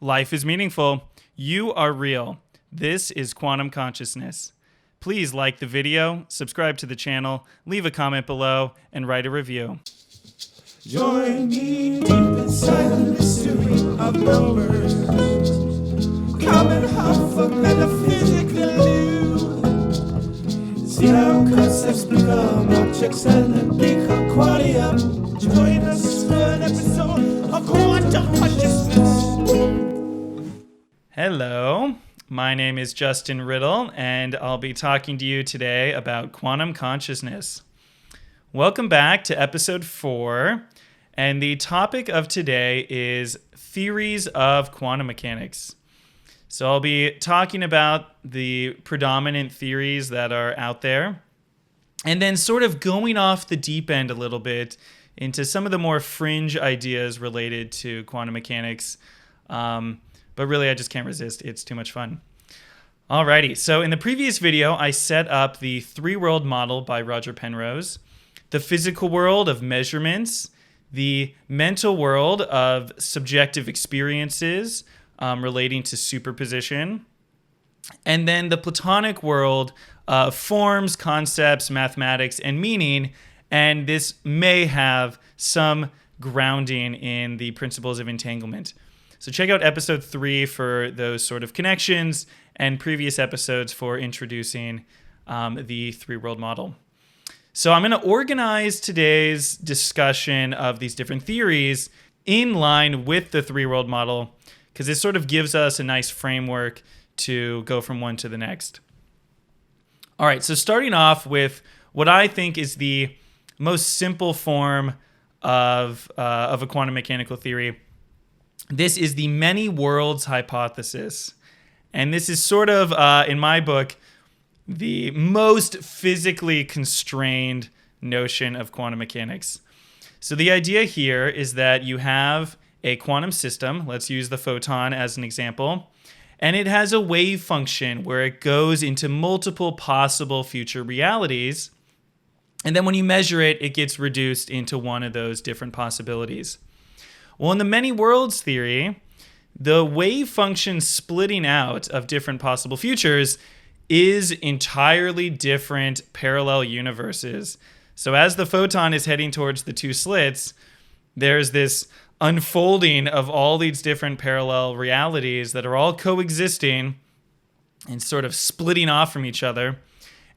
Life is meaningful. You are real. This is quantum consciousness. Please like the video, subscribe to the channel, leave a comment below, and write a review. Join me deep inside the mystery of numbers. Come and huff a metaphysical new. See how concepts become objects and then become qualia. Join us for an episode of Quantum Consciousness. Hello, my name is Justin Riddle, and I'll be talking to you today about quantum consciousness. Welcome back to episode 4, and the topic of today is theories of quantum mechanics. So I'll be talking about the predominant theories that are out there, and then sort of going off the deep end a little bit into some of the more fringe ideas related to quantum mechanics. But really, I just can't resist. It's too much fun. Alrighty, so in the previous video, I set up the three-world model by Roger Penrose, the physical world of measurements, the mental world of subjective experiences relating to superposition, and then the Platonic world of forms, concepts, mathematics, and meaning. And this may have some grounding in the principles of entanglement. So check out episode 3 for those sort of connections and previous episodes for introducing the three-world model. So I'm going to organize today's discussion of these different theories in line with the three-world model because it sort of gives us a nice framework to go from one to the next. All right, so starting off with what I think is the most simple form of a quantum mechanical theory. This is the many worlds hypothesis. And this is sort of, in my book, the most physically constrained notion of quantum mechanics. So the idea here is that you have a quantum system. Let's use the photon as an example. And it has a wave function where it goes into multiple possible future realities. And then when you measure it, it gets reduced into one of those different possibilities. Well, in the many worlds theory, the wave function splitting out of different possible futures is entirely different parallel universes. So as the photon is heading towards the two slits, there's this unfolding of all these different parallel realities that are all coexisting and sort of splitting off from each other.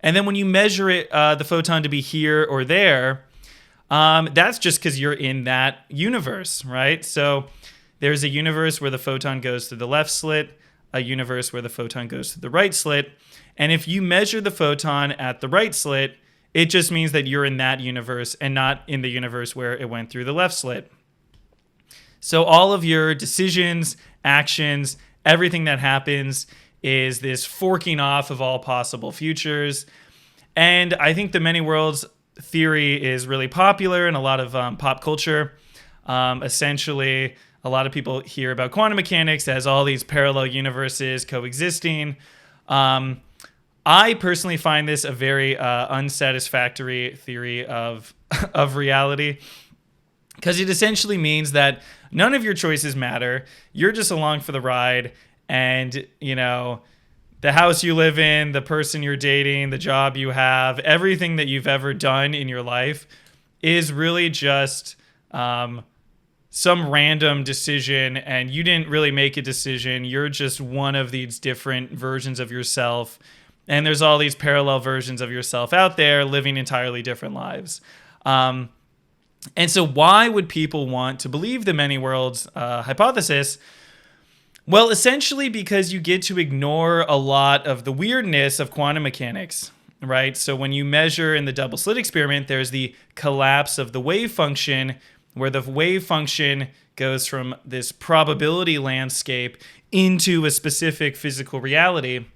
And then when you measure it, the photon to be here or there, that's just because you're in that universe, right? So there's a universe where the photon goes through the left slit, a universe where the photon goes through the right slit. And if you measure the photon at the right slit, it just means that you're in that universe and not in the universe where it went through the left slit. So all of your decisions, actions, everything that happens is this forking off of all possible futures. And I think the many worlds theory is really popular in a lot of pop culture. Essentially, a lot of people hear about quantum mechanics as all these parallel universes coexisting. I personally find this a very unsatisfactory theory of reality because it essentially means that none of your choices matter. You're just along for the ride, and the house you live in, the person you're dating, the job you have, everything that you've ever done in your life is really just some random decision, and you didn't really make a decision. You're just one of these different versions of yourself, and there's all these parallel versions of yourself out there living entirely different lives. And so why would people want to believe the many worlds hypothesis? Well, essentially because you get to ignore a lot of the weirdness of quantum mechanics, right? So when you measure in the double slit experiment, there's the collapse of the wave function, where the wave function goes from this probability landscape into a specific physical reality.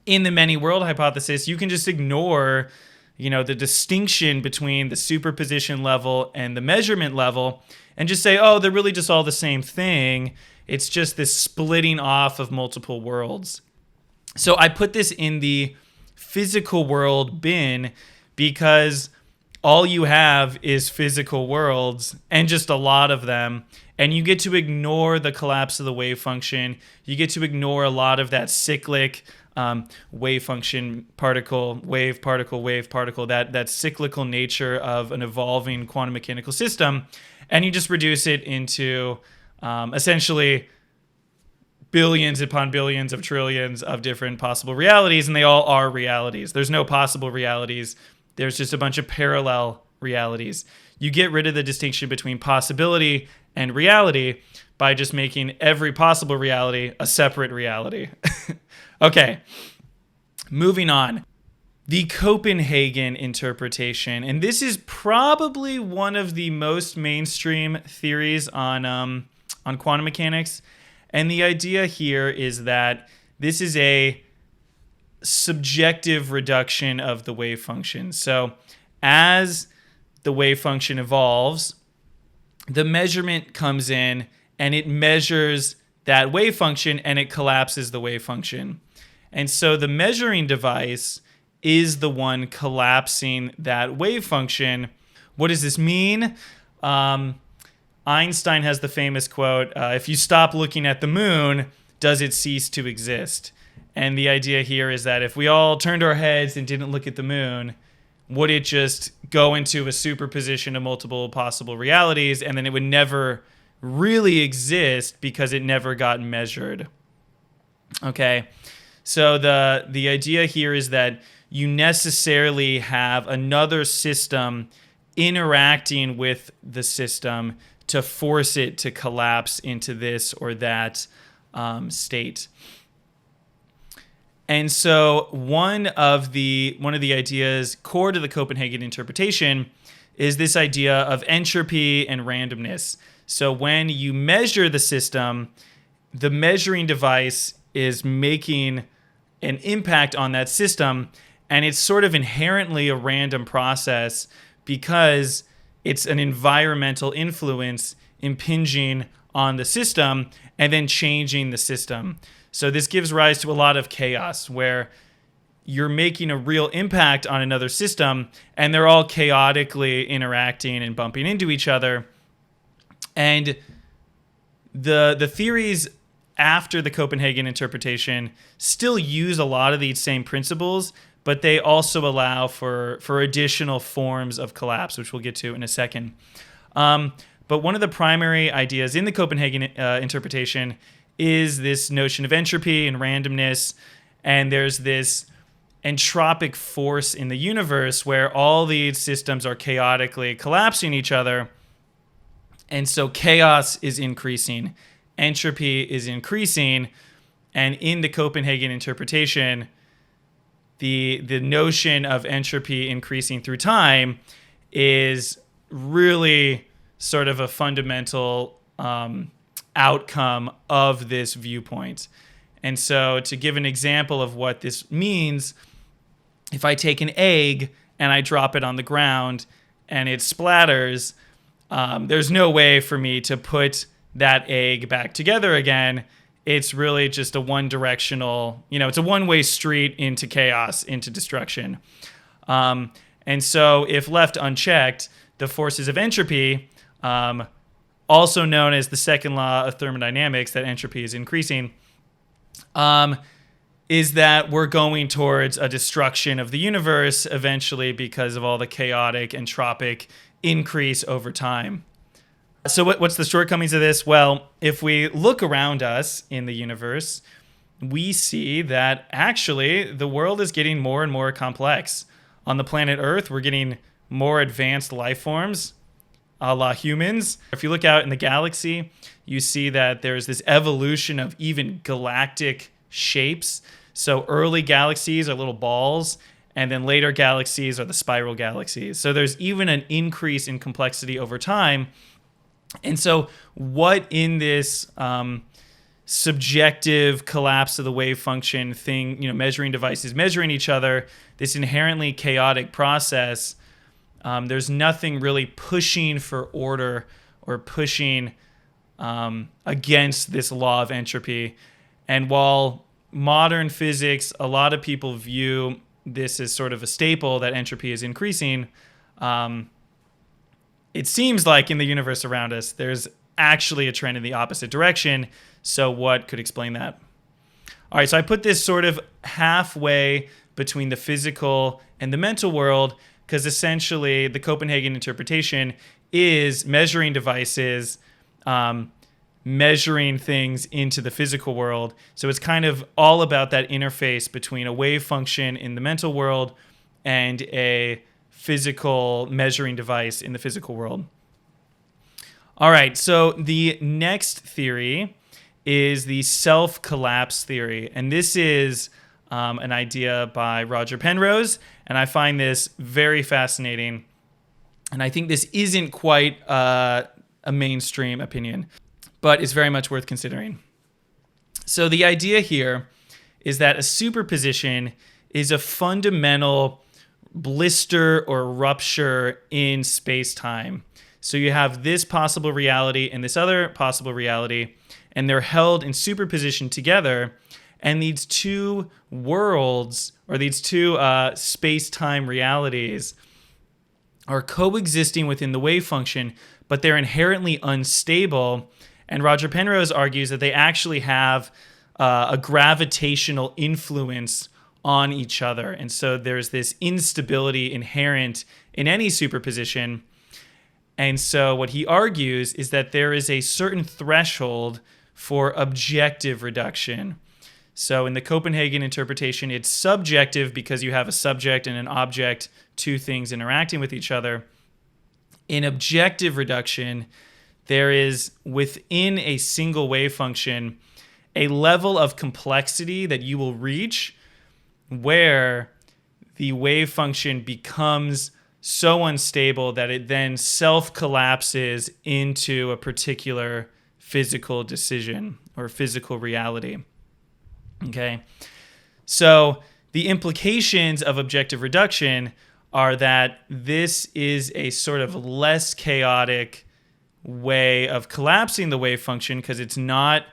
In the many world hypothesis, you can just ignore, the distinction between the superposition level and the measurement level and just say, oh, they're really just all the same thing. It's just this splitting off of multiple worlds. So I put this in the physical world bin because all you have is physical worlds and just a lot of them. And you get to ignore the collapse of the wave function. You get to ignore a lot of that cyclic wave function, particle, wave, particle, that cyclical nature of an evolving quantum mechanical system. And you just reduce it into essentially billions upon billions of trillions of different possible realities, and they all are realities. There's no possible realities. There's just a bunch of parallel realities. You get rid of the distinction between possibility and reality by just making every possible reality a separate reality. Okay, moving on. The Copenhagen Interpretation, and this is probably one of the most mainstream theories on quantum mechanics. And the idea here is that this is a subjective reduction of the wave function. So as the wave function evolves, the measurement comes in and it measures that wave function and it collapses the wave function. And so the measuring device is the one collapsing that wave function. What does this mean? Einstein has the famous quote, if you stop looking at the moon, does it cease to exist? And the idea here is that if we all turned our heads and didn't look at the moon, would it just go into a superposition of multiple possible realities, and then it would never really exist because it never got measured? Okay, so the idea here is that you necessarily have another system interacting with the system to force it to collapse into this or that state. And so one of the ideas core to the Copenhagen interpretation is this idea of entropy and randomness. So when you measure the system, the measuring device is making an impact on that system, and it's sort of inherently a random process because it's an environmental influence impinging on the system and then changing the system. So this gives rise to a lot of chaos where you're making a real impact on another system and they're all chaotically interacting and bumping into each other. And the theories after the Copenhagen interpretation still use a lot of these same principles, but they also allow for additional forms of collapse, which we'll get to in a second. But one of the primary ideas in the Copenhagen interpretation is this notion of entropy and randomness. And there's this entropic force in the universe where all these systems are chaotically collapsing each other. And so chaos is increasing, entropy is increasing. And in the Copenhagen interpretation, the notion of entropy increasing through time is really sort of a fundamental outcome of this viewpoint. And so to give an example of what this means, if I take an egg and I drop it on the ground and it splatters, there's no way for me to put that egg back together again. It's really just a one-directional, it's a one-way street into chaos, into destruction. And so if left unchecked, the forces of entropy, also known as the second law of thermodynamics, that entropy is increasing, is that we're going towards a destruction of the universe eventually because of all the chaotic entropic increase over time. So what's the shortcomings of this? Well, if we look around us in the universe, we see that actually the world is getting more and more complex. On the planet Earth, we're getting more advanced life forms, a la humans. If you look out in the galaxy, you see that there's this evolution of even galactic shapes. So early galaxies are little balls, and then later galaxies are the spiral galaxies. So there's even an increase in complexity over time. And so what in this subjective collapse of the wave function thing, measuring devices measuring each other, this inherently chaotic process, there's nothing really pushing for order or pushing against this law of entropy. And while modern physics, a lot of people view this as sort of a staple that entropy is increasing, It seems like in the universe around us, there's actually a trend in the opposite direction. So what could explain that? All right, so I put this sort of halfway between the physical and the mental world, because essentially the Copenhagen Interpretation is measuring devices, measuring things into the physical world. So it's kind of all about that interface between a wave function in the mental world and a physical measuring device in the physical world. All right, so the next theory is the self-collapse theory. And this is an idea by Roger Penrose, and I find this very fascinating. And I think this isn't quite a mainstream opinion, but it's very much worth considering. So the idea here is that a superposition is a fundamental blister or rupture in space-time. So you have this possible reality and this other possible reality, and they're held in superposition together. And these two worlds, or these two space-time realities, are coexisting within the wave function, but they're inherently unstable. And Roger Penrose argues that they actually have a gravitational influence on each other. And so there's this instability inherent in any superposition. And so what he argues is that there is a certain threshold for objective reduction. So in the Copenhagen interpretation, it's subjective because you have a subject and an object, two things interacting with each other. In objective reduction, there is within a single wave function a level of complexity that you will reach where the wave function becomes so unstable that it then self-collapses into a particular physical decision or physical reality. Okay? So the implications of objective reduction are that this is a sort of less chaotic way of collapsing the wave function because it's not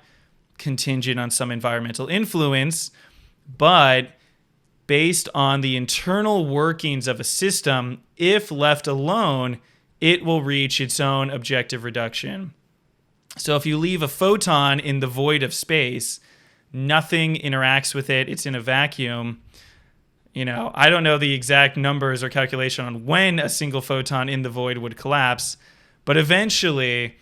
contingent on some environmental influence, but based on the internal workings of a system, if left alone, it will reach its own objective reduction. So if you leave a photon in the void of space, nothing interacts with it, it's in a vacuum. You know, I don't know the exact numbers or calculation on when a single photon in the void would collapse, but eventually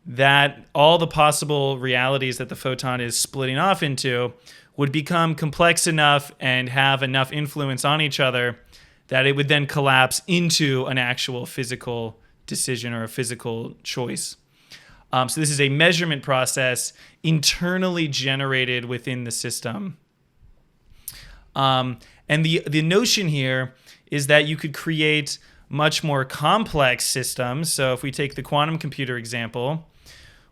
that all the possible realities that the photon is splitting off into would become complex enough and have enough influence on each other that it would then collapse into an actual physical decision or a physical choice. So this is a measurement process internally generated within the system. And the notion here is that you could create much more complex systems. So if we take the quantum computer example,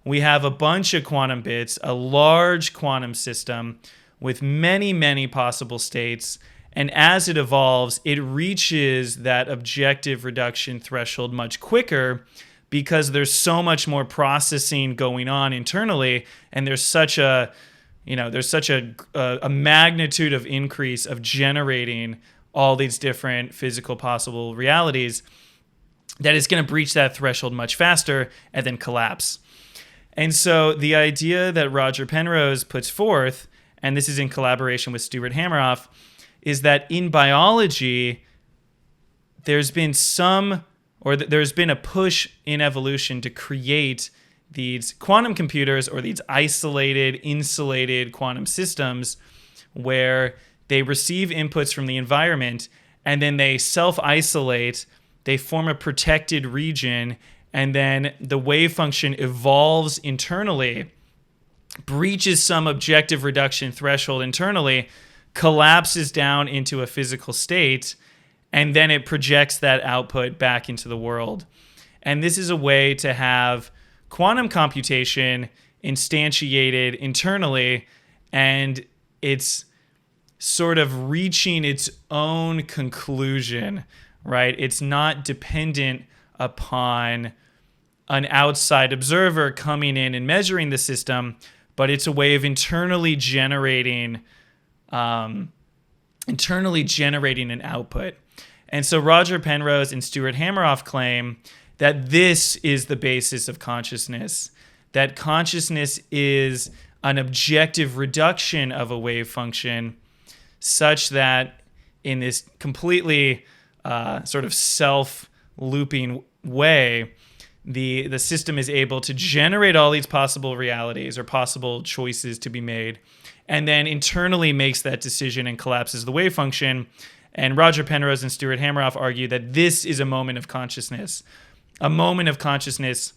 we have a bunch of quantum bits, a large quantum system with many, many possible states. And as it evolves, it reaches that objective reduction threshold much quicker because there's so much more processing going on internally, and there's such a magnitude of increase of generating all these different physical possible realities that it's going to breach that threshold much faster and then collapse. And so the idea that Roger Penrose puts forth, and this is in collaboration with Stuart Hameroff, is that in biology, there's been a push in evolution to create these quantum computers or these isolated, insulated quantum systems where they receive inputs from the environment and then they self-isolate, they form a protected region, and then the wave function evolves internally, breaches some objective reduction threshold internally, collapses down into a physical state, and then it projects that output back into the world. And this is a way to have quantum computation instantiated internally, and it's sort of reaching its own conclusion, right? It's not dependent upon an outside observer coming in and measuring the system, but it's a way of internally generating an output. And so Roger Penrose and Stuart Hameroff claim that this is the basis of consciousness, that consciousness is an objective reduction of a wave function such that in this completely sort of self-looping way, the system is able to generate all these possible realities or possible choices to be made, and then internally makes that decision and collapses the wave function. And Roger Penrose and Stuart Hameroff argue that this is a moment of consciousness. A moment of consciousness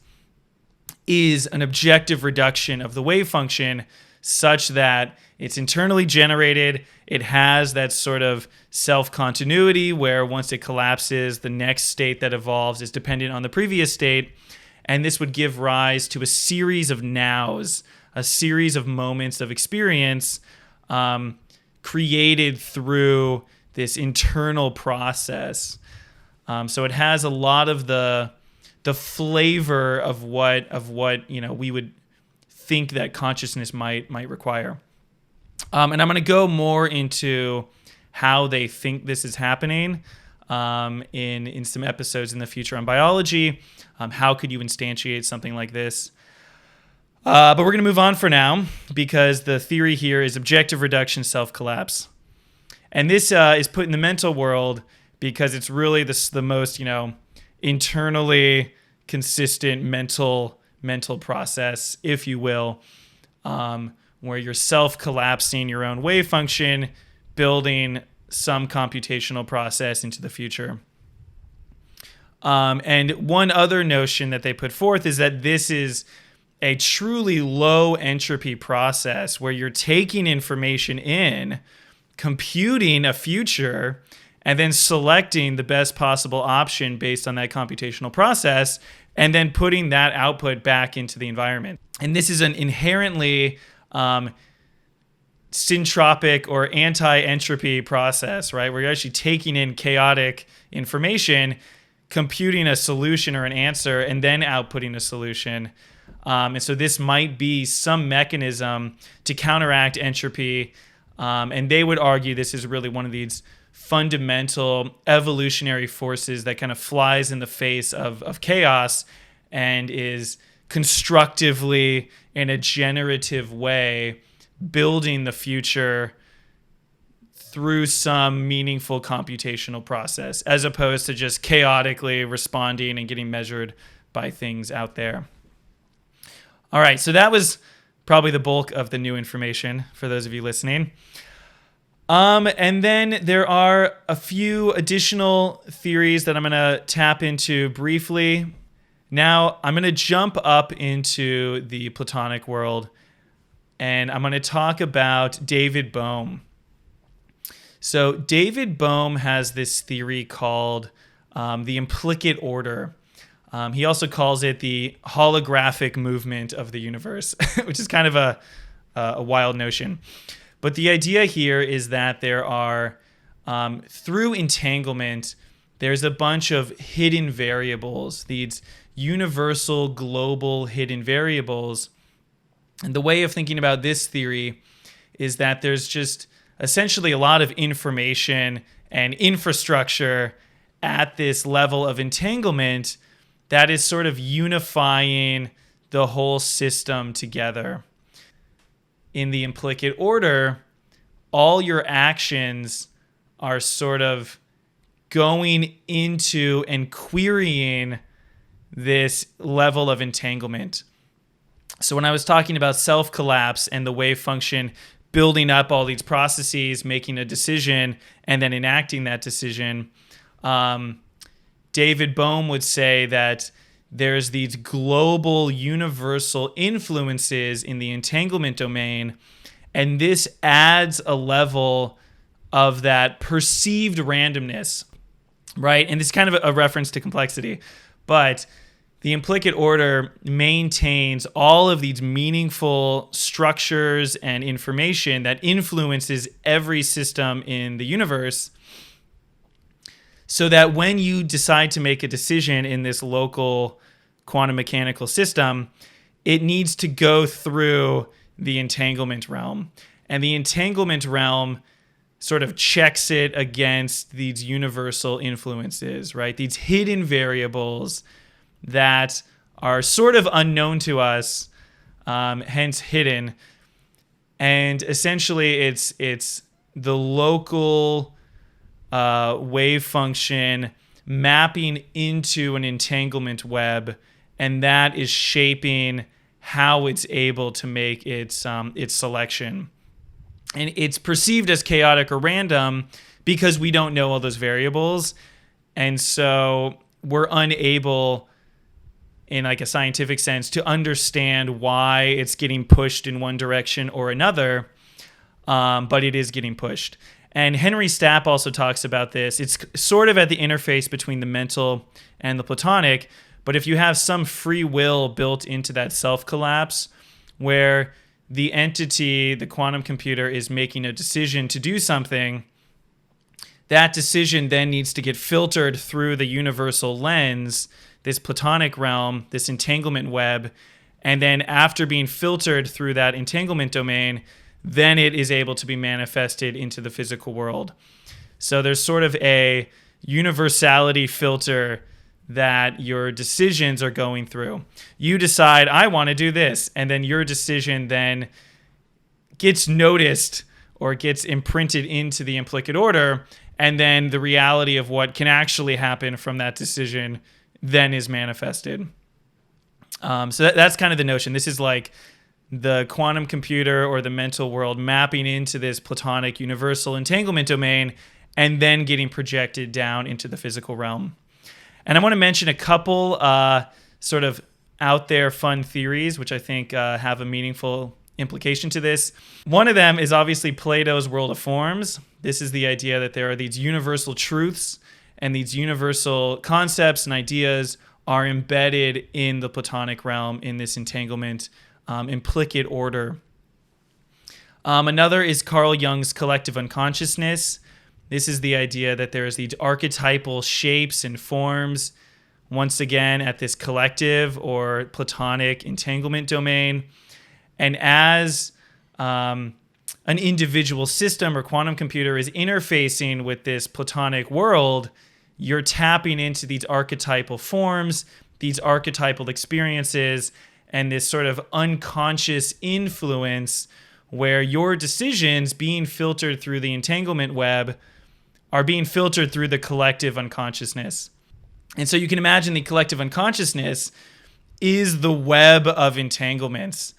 is an objective reduction of the wave function such that it's internally generated. It has that sort of self-continuity where once it collapses, the next state that evolves is dependent on the previous state. And this would give rise to a series of nows, a series of moments of experience created through this internal process. So it has a lot of the flavor of what we would think that consciousness might require. And I'm going to go more into how they think this is happening in some episodes in the future on biology. How could you instantiate something like this? But we're going to move on for now because the theory here is objective reduction self-collapse. And this is put in the mental world because it's really the most, internally consistent mental process, if you will, where you're self-collapsing your own wave function, building some computational process into the future. And one other notion that they put forth is that this is a truly low entropy process where you're taking information in, computing a future, and then selecting the best possible option based on that computational process, and then putting that output back into the environment. And this is an inherently syntropic or anti-entropy process, right? Where you're actually taking in chaotic information, computing a solution or an answer, and then outputting a solution. And so this might be some mechanism to counteract entropy. And they would argue this is really one of these fundamental evolutionary forces that kind of flies in the face of chaos and is constructively, in a generative way, building the future through some meaningful computational process, as opposed to just chaotically responding and getting measured by things out there. All right, so that was probably the bulk of the new information for those of you listening. And then there are a few additional theories that I'm going to tap into briefly. Now, I'm going to jump up into the Platonic world, and I'm going to talk about David Bohm. So David Bohm has this theory called the implicate order. He also calls it the holographic movement of the universe, which is kind of a wild notion. But the idea here is that there are, through entanglement, there's a bunch of hidden variables, these universal, global hidden variables. And the way of thinking about this theory is that there's just essentially a lot of information and infrastructure at this level of entanglement that is sort of unifying the whole system together. In the implicate order, all your actions are sort of going into and querying this level of entanglement. So when I was talking about self-collapse and the wave function building up all these processes, making a decision, and then enacting that decision, David Bohm would say that there's these global universal influences in the entanglement domain, and this adds a level of that perceived randomness, right? And this is kind of a reference to complexity, but the implicit order maintains all of these meaningful structures and information that influences every system in the universe, so that when you decide to make a decision in this local quantum mechanical system, it needs to go through the entanglement realm. And the entanglement realm sort of checks it against these universal influences, right? These hidden variables that are sort of unknown to us, hence hidden. And essentially, it's the local wave function mapping into an entanglement web, and that is shaping how it's able to make its selection. And it's perceived as chaotic or random because we don't know all those variables. And so we're unable, in like a scientific sense, to understand why it's getting pushed in one direction or another, but it is getting pushed. And Henry Stapp also talks about this. It's sort of at the interface between the mental and the Platonic, but if you have some free will built into that self-collapse where the entity, the quantum computer, is making a decision to do something, that decision then needs to get filtered through the universal lens, this Platonic realm, this entanglement web, and then after being filtered through that entanglement domain, then it is able to be manifested into the physical world. So there's sort of a universality filter that your decisions are going through. You decide, I want to do this, and then your decision then gets noticed or gets imprinted into the implicate order, and then the reality of what can actually happen from that decision then is manifested. So that's kind of the notion. This is like the quantum computer or the mental world mapping into this Platonic universal entanglement domain and then getting projected down into the physical realm. And I want to mention a couple sort of out there fun theories, which I think have a meaningful implication to this. One of them is obviously Plato's world of forms. This is the idea that there are these universal truths and these universal concepts and ideas are embedded in the Platonic realm in this entanglement implicate order. Another is Carl Jung's collective unconsciousness. This is the idea that there's these archetypal shapes and forms, once again, at this collective or Platonic entanglement domain. And as an individual system or quantum computer is interfacing with this Platonic world, you're tapping into these archetypal forms, these archetypal experiences, and this sort of unconscious influence where your decisions being filtered through the entanglement web are being filtered through the collective unconsciousness. And so you can imagine the collective unconsciousness is the web of entanglements.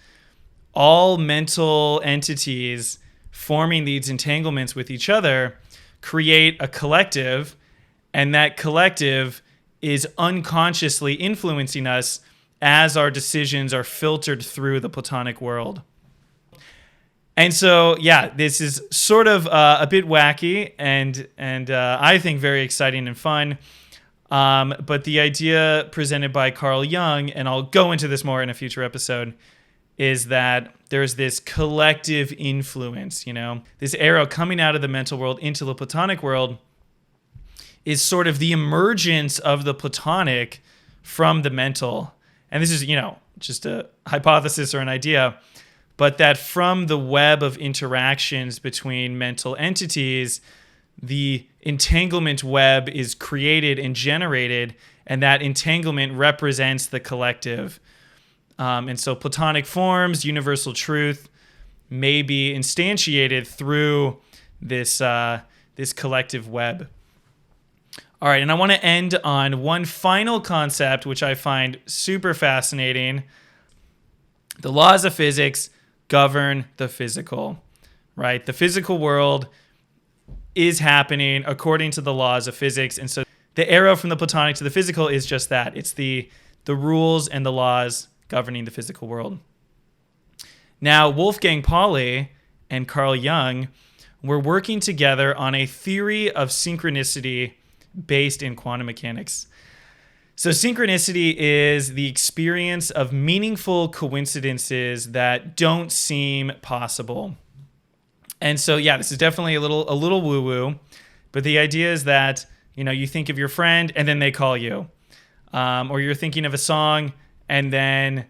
All mental entities forming these entanglements with each other create a collective, and that collective is unconsciously influencing us as our decisions are filtered through the Platonic world. And so, yeah, this is sort of a bit wacky and I think very exciting and fun. But the idea presented by Carl Jung, and I'll go into this more in a future episode, is that there's this collective influence, this arrow coming out of the mental world into the Platonic world is sort of the emergence of the Platonic from the mental. And this is, just a hypothesis or an idea, but that from the web of interactions between mental entities, the entanglement web is created and generated, and that entanglement represents the collective. And so Platonic forms, universal truth, may be instantiated through this collective web. All right, and I want to end on one final concept, which I find super fascinating. The laws of physics govern the physical, right? The physical world is happening according to the laws of physics. And so the arrow from the Platonic to the physical is just that. It's the rules and the laws governing the physical world. Now, Wolfgang Pauli and Carl Jung were working together on a theory of synchronicity based in quantum mechanics. So synchronicity is the experience of meaningful coincidences that don't seem possible. And so, yeah, this is definitely a little woo-woo, but the idea is that, you think of your friend and then they call you. Or you're thinking of a song and then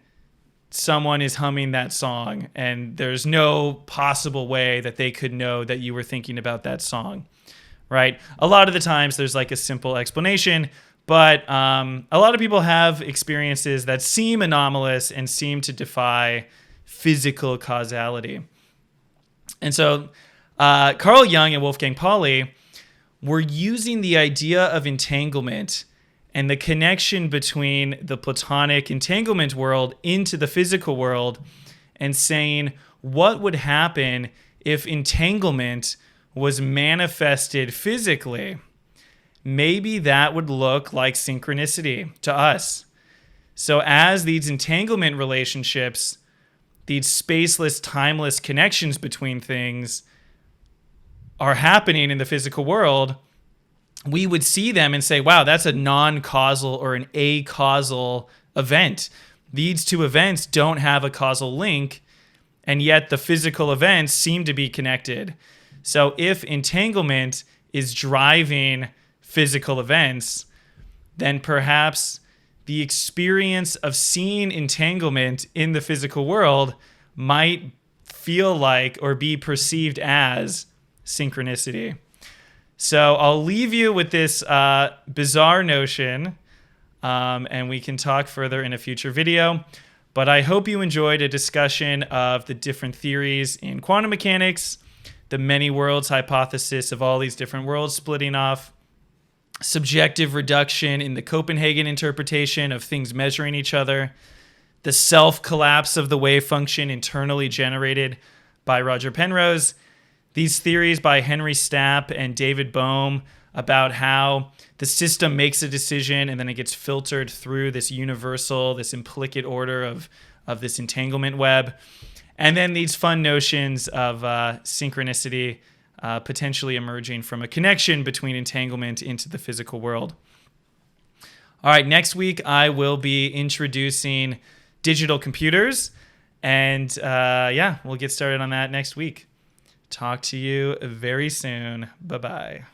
someone is humming that song and there's no possible way that they could know that you were thinking about that song, right? A lot of the times there's like a simple explanation, but a lot of people have experiences that seem anomalous and seem to defy physical causality. And so Carl Jung and Wolfgang Pauli were using the idea of entanglement and the connection between the Platonic entanglement world into the physical world and saying, what would happen if entanglement was manifested physically? Maybe that would look like synchronicity to us. So as these entanglement relationships, these spaceless, timeless connections between things are happening in the physical world, we would see them and say, wow, that's a non-causal or an acausal event. These two events don't have a causal link, and yet the physical events seem to be connected. So if entanglement is driving physical events, then perhaps the experience of seeing entanglement in the physical world might feel like or be perceived as synchronicity. So I'll leave you with this bizarre notion, and we can talk further in a future video. But I hope you enjoyed a discussion of the different theories in quantum mechanics, the many worlds hypothesis of all these different worlds splitting off, subjective reduction in the Copenhagen interpretation of things measuring each other, the self-collapse of the wave function internally generated by Roger Penrose, these theories by Henry Stapp and David Bohm about how the system makes a decision and then it gets filtered through this universal, this implicate order of this entanglement web. And then these fun notions of synchronicity potentially emerging from a connection between entanglement into the physical world. All right, next week I will be introducing digital computers. And we'll get started on that next week. Talk to you very soon. Bye-bye.